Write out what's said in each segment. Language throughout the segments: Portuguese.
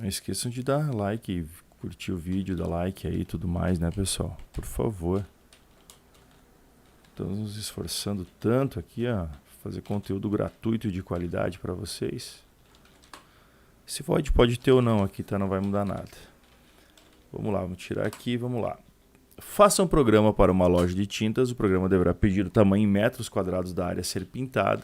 Não esqueçam de dar like, curtir o vídeo, dar like aí e tudo mais, né, pessoal? Por favor. Estamos nos esforçando tanto aqui a fazer conteúdo gratuito e de qualidade para vocês. Se pode ter ou não aqui, tá? Não vai mudar nada. Vamos lá, vamos tirar aqui, vamos lá. Faça um programa para uma loja de tintas. O programa deverá pedir o tamanho em metros quadrados da área a ser pintada.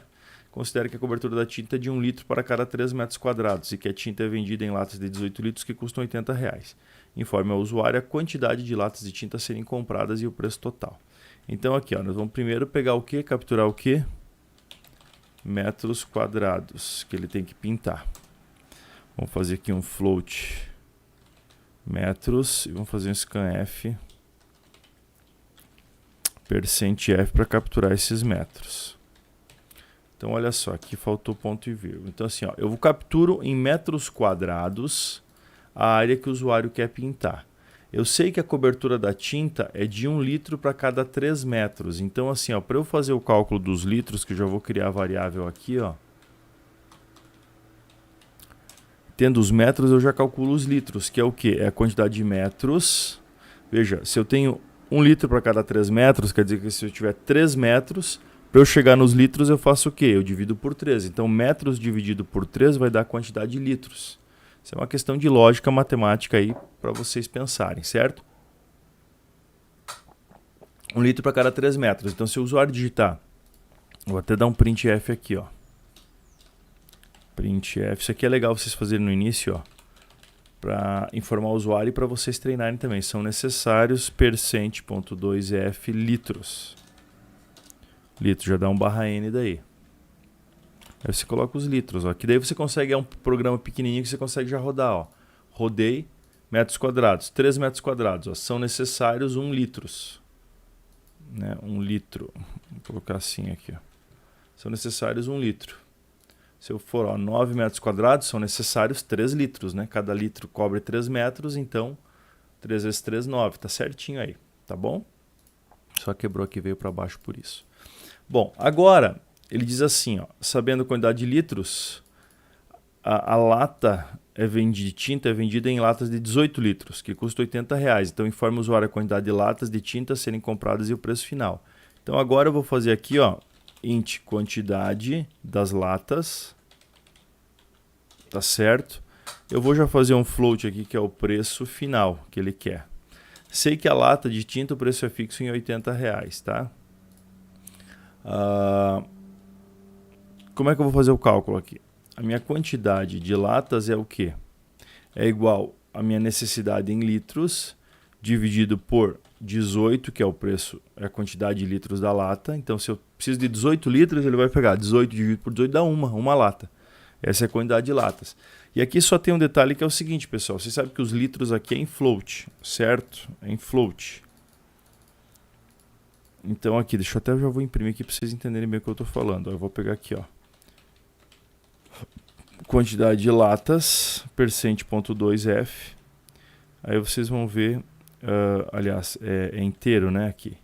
Considere que a cobertura da tinta é de 1 litro para cada 3 metros quadrados e que a tinta é vendida em latas de 18 litros que custam R$80. Informe ao usuário a quantidade de latas de tinta a serem compradas e o preço total. Então aqui, ó, nós vamos primeiro pegar o que? Capturar o que? Metros quadrados que ele tem que pintar. Vamos fazer aqui um float metros e vamos fazer um scanf %f para capturar esses metros. Então olha só, aqui faltou ponto e vírgula. Então assim, ó, eu capturo em metros quadrados a área que o usuário quer pintar. Eu sei que a cobertura da tinta é de 1 litro para cada 3 metros. Então assim, ó, para eu fazer o cálculo dos litros, que eu já vou criar a variável aqui, ó. Tendo os metros, eu já calculo os litros, que é o quê? É a quantidade de metros. Veja, se eu tenho 1 litro para cada 3 metros, quer dizer que se eu tiver 3 metros, para eu chegar nos litros eu faço o quê? Eu divido por 3. Então, metros dividido por 3 vai dar a quantidade de litros. Isso é uma questão de lógica matemática aí para vocês pensarem, certo? 1 litro para cada 3 metros. Então, se o usuário digitar, vou até dar um printf aqui, ó. Printf, isso aqui é legal vocês fazerem no início, ó, para informar o usuário e para vocês treinarem também. São necessários %.2f litros. Litro já dá um /n daí. Aí você coloca os litros, ó, que daí você consegue, é um programa pequenininho que você consegue já rodar, ó. Rodei, metros quadrados, 3 metros quadrados, ó, são necessários 1 litros. Né? 1 litro, vou colocar assim aqui, ó. São necessários 1 litro. Se eu for, ó, 9 metros quadrados, são necessários 3 litros, né? Cada litro cobre 3 metros, então 3 vezes 3, 9. Tá certinho aí, tá bom? Só quebrou aqui, veio para baixo por isso. Bom, agora ele diz assim, ó, sabendo a quantidade de litros, a lata de tinta é vendida em latas de 18 litros, que custa R$80. Então informa o usuário a quantidade de latas de tinta a serem compradas e o preço final. Então agora eu vou fazer aqui, ó, int quantidade das latas, tá certo? Eu vou já fazer um float aqui que é o preço final que ele quer. Sei que a lata de tinta o preço é fixo em R$80, tá? Como é que eu vou fazer o cálculo aqui? A minha quantidade de latas é o quê? É igual a minha necessidade em litros dividido por 18, que é o preço, é a quantidade de litros da lata. Então, se eu preciso de 18 litros, ele vai pegar 18 dividido por 18 dá uma lata. Essa é a quantidade de latas. E aqui só tem um detalhe que é o seguinte, pessoal. Vocês sabem que os litros aqui é em float, certo? É em float. Então aqui, deixa eu até já vou imprimir aqui para vocês entenderem bem o que eu estou falando. Eu vou pegar aqui, ó. Quantidade de latas, %.2f. Aí vocês vão ver, aliás, é inteiro, né, aqui.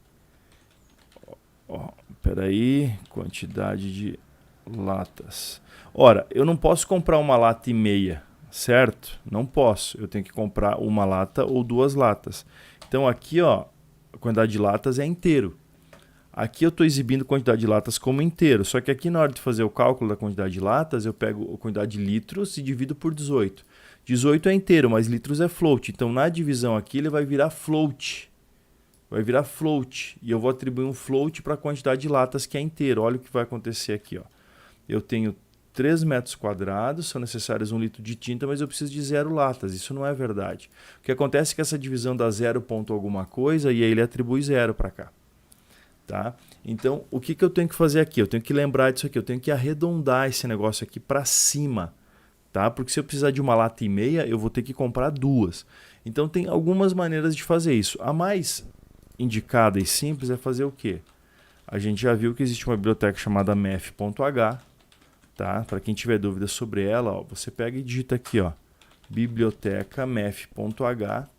Peraí, quantidade de latas. Ora, eu não posso comprar 1,5 lata, certo? Não posso, eu tenho que comprar 1 lata ou 2 latas. Então aqui, ó, a quantidade de latas é inteiro. Aqui eu estou exibindo quantidade de latas como inteiro, só que aqui na hora de fazer o cálculo da quantidade de latas, eu pego a quantidade de litros e divido por 18. 18 é inteiro, mas litros é float, então na divisão aqui ele vai virar float. Vai virar float, e eu vou atribuir um float para a quantidade de latas que é inteiro. Olha o que vai acontecer aqui, ó. Eu tenho 3 metros quadrados, são necessários 1 litro de tinta, mas eu preciso de 0 latas. Isso não é verdade. O que acontece é que essa divisão dá 0 ponto alguma coisa e aí ele atribui 0 para cá. Tá? Então, o que eu tenho que fazer aqui? Eu tenho que lembrar disso aqui, eu tenho que arredondar esse negócio aqui para cima. Tá? Porque se eu precisar de 1,5 lata, eu vou ter que comprar 2. Então, tem algumas maneiras de fazer isso. A mais indicada e simples é fazer o quê? A gente já viu que existe uma biblioteca chamada math.h. Tá? Para quem tiver dúvidas sobre ela, ó, você pega e digita aqui, ó, biblioteca math.h,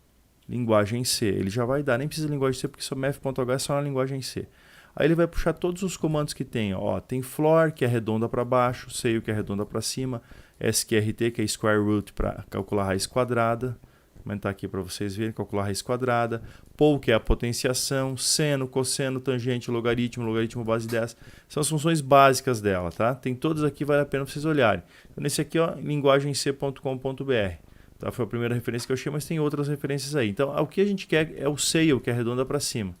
linguagem C. Ele já vai dar, nem precisa de linguagem C, porque só math.h é só na linguagem C. Aí ele vai puxar todos os comandos que tem. Ó, tem floor, que é arredonda para baixo, scale, que é arredonda para cima, sqrt, que é square root para calcular a raiz quadrada. Vou aumentar aqui para vocês verem, calcular a raiz quadrada. Pol, que é a potenciação, seno, cosseno, tangente, logaritmo, logaritmo base 10. São as funções básicas dela, tá? Tem todas aqui, vale a pena vocês olharem. Então, nesse aqui, ó, linguagemc.com.br. Tá? Foi a primeira referência que eu achei, mas tem outras referências aí. Então, o que a gente quer é o scale, que é arredonda para cima.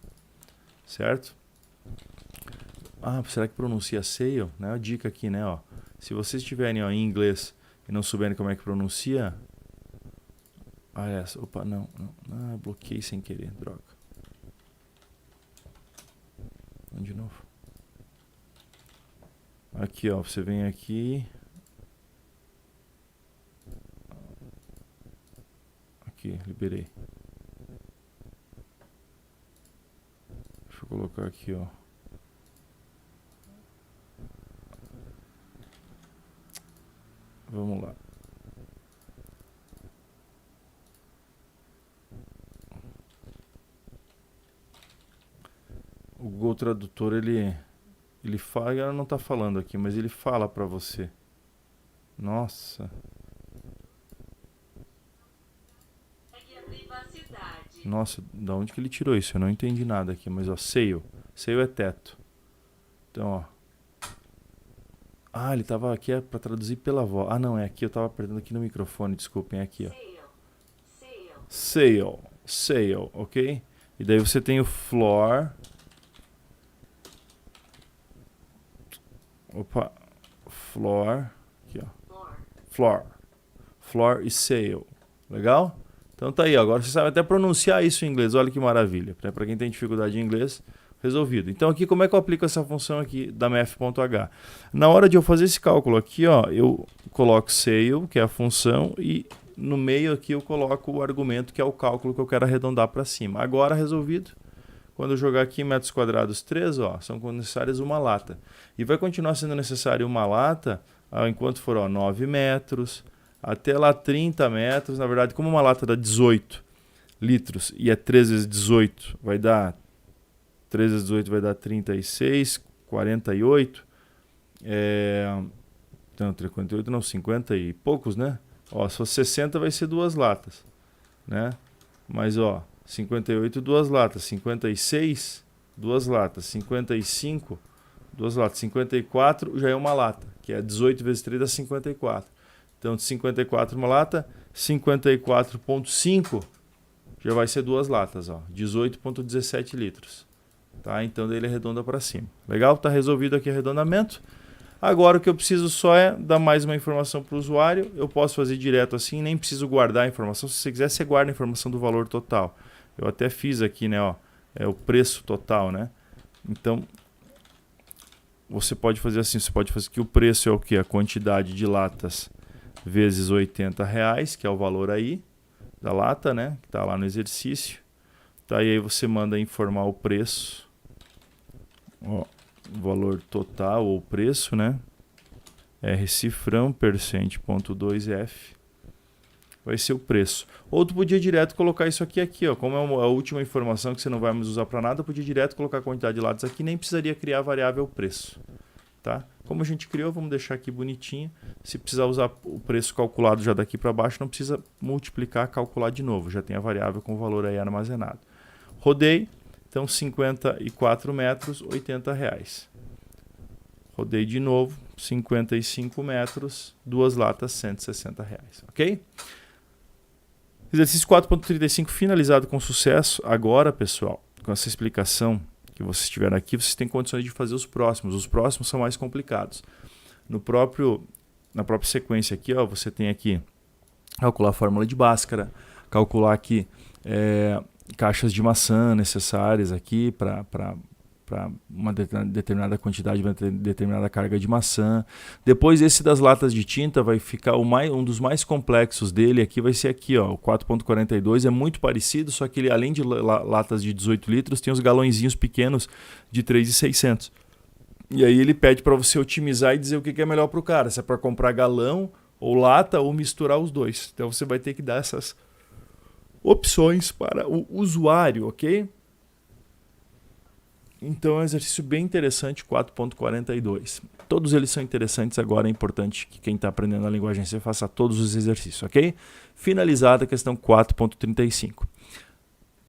Certo? Ah, será que pronuncia scale? Né? A dica aqui, né? Ó, se vocês estiverem em inglês e não souberem como é que pronuncia... Ah, essa. Opa, não. Ah, bloqueei sem querer. Droga. Vamos de novo. Aqui, ó. Você vem aqui. Aqui, liberei. Deixa eu colocar aqui, ó. Vamos lá. O Google Tradutor, ele fala, ela não está falando aqui, mas ele fala para você. Nossa. Nossa, da onde que ele tirou isso? Eu não entendi nada aqui, mas ó, scale. Scale é teto. Então, ó. Ah, ele estava aqui para traduzir pela voz. Ah, não, é aqui, eu estava apertando aqui no microfone, desculpem, é aqui, ó. Scale, ok? E daí você tem o floor. Opa, floor, aqui ó, floor e scale, legal? Então tá aí, ó. Agora você sabe até pronunciar isso em inglês, olha que maravilha, para quem tem dificuldade em inglês, resolvido. Então aqui, como é que eu aplico essa função aqui da math.h? Na hora de eu fazer esse cálculo aqui, ó, eu coloco scale, que é a função, e no meio aqui eu coloco o argumento, que é o cálculo que eu quero arredondar para cima. Agora resolvido. Quando eu jogar aqui metros quadrados 3, ó, são necessárias uma lata. E vai continuar sendo necessário uma lata enquanto for 9 metros, até lá 30 metros. Na verdade, como uma lata dá 18 litros e é 3 vezes 18, vai dar 3 vezes 18 vai dar 36, 48. Então, 48 não, 50 e poucos, né? Ó, se for 60 vai ser 2 latas, né? Mas, ó, 58, 2 latas. 56, 2 latas. 55, 2 latas. 54 já é uma lata, que é 18 vezes 3 dá 54. Então, de 54 uma lata, 54,5 já vai ser 2 latas, ó. 18,17 litros. Tá? Então, daí ele arredonda para cima. Legal? Tá resolvido aqui o arredondamento. Agora o que eu preciso só é dar mais uma informação para o usuário. Eu posso fazer direto assim, nem preciso guardar a informação. Se você quiser, você guarda a informação do valor total. Eu até fiz aqui, né, ó, é o preço total, né? Então, você pode fazer assim, você pode fazer que o preço é o que? A quantidade de latas vezes R$80, que é o valor aí da lata, né? Que está lá no exercício. Tá, e aí você manda informar o preço, ó, o valor total ou preço, né? Rcifrão %.2f vai ser o preço. Ou tu podia direto colocar isso aqui, ó. Como é a última informação que você não vai mais usar para nada, eu podia direto colocar a quantidade de latas aqui, nem precisaria criar a variável preço. Tá? Como a gente criou, vamos deixar aqui bonitinho. Se precisar usar o preço calculado já daqui para baixo, não precisa multiplicar, calcular de novo. Já tem a variável com o valor aí armazenado. Rodei, então 54 metros, R$80. Rodei de novo, 55 metros, 2 latas, R$160, ok? Exercício 4.35 finalizado com sucesso. Agora, pessoal, com essa explicação que vocês tiveram aqui, vocês têm condições de fazer os próximos. Os próximos são mais complicados. Na própria sequência aqui, ó, você tem aqui calcular a fórmula de Bhaskara, calcular aqui caixas de maçã necessárias aqui para uma determinada quantidade, uma determinada carga de maçã. Depois esse das latas de tinta vai ficar um dos mais complexos dele, aqui vai ser aqui, ó, o 4.42, é muito parecido, só que ele, além de latas de 18 litros, tem os galõezinhos pequenos de 3.600. E aí ele pede para você otimizar e dizer o que é melhor para o cara, se é para comprar galão ou lata ou misturar os dois. Então você vai ter que dar essas opções para o usuário, ok? Então é um exercício bem interessante, 4.42. Todos eles são interessantes, agora é importante que quem está aprendendo a linguagem C faça todos os exercícios, ok? Finalizada a questão 4.35.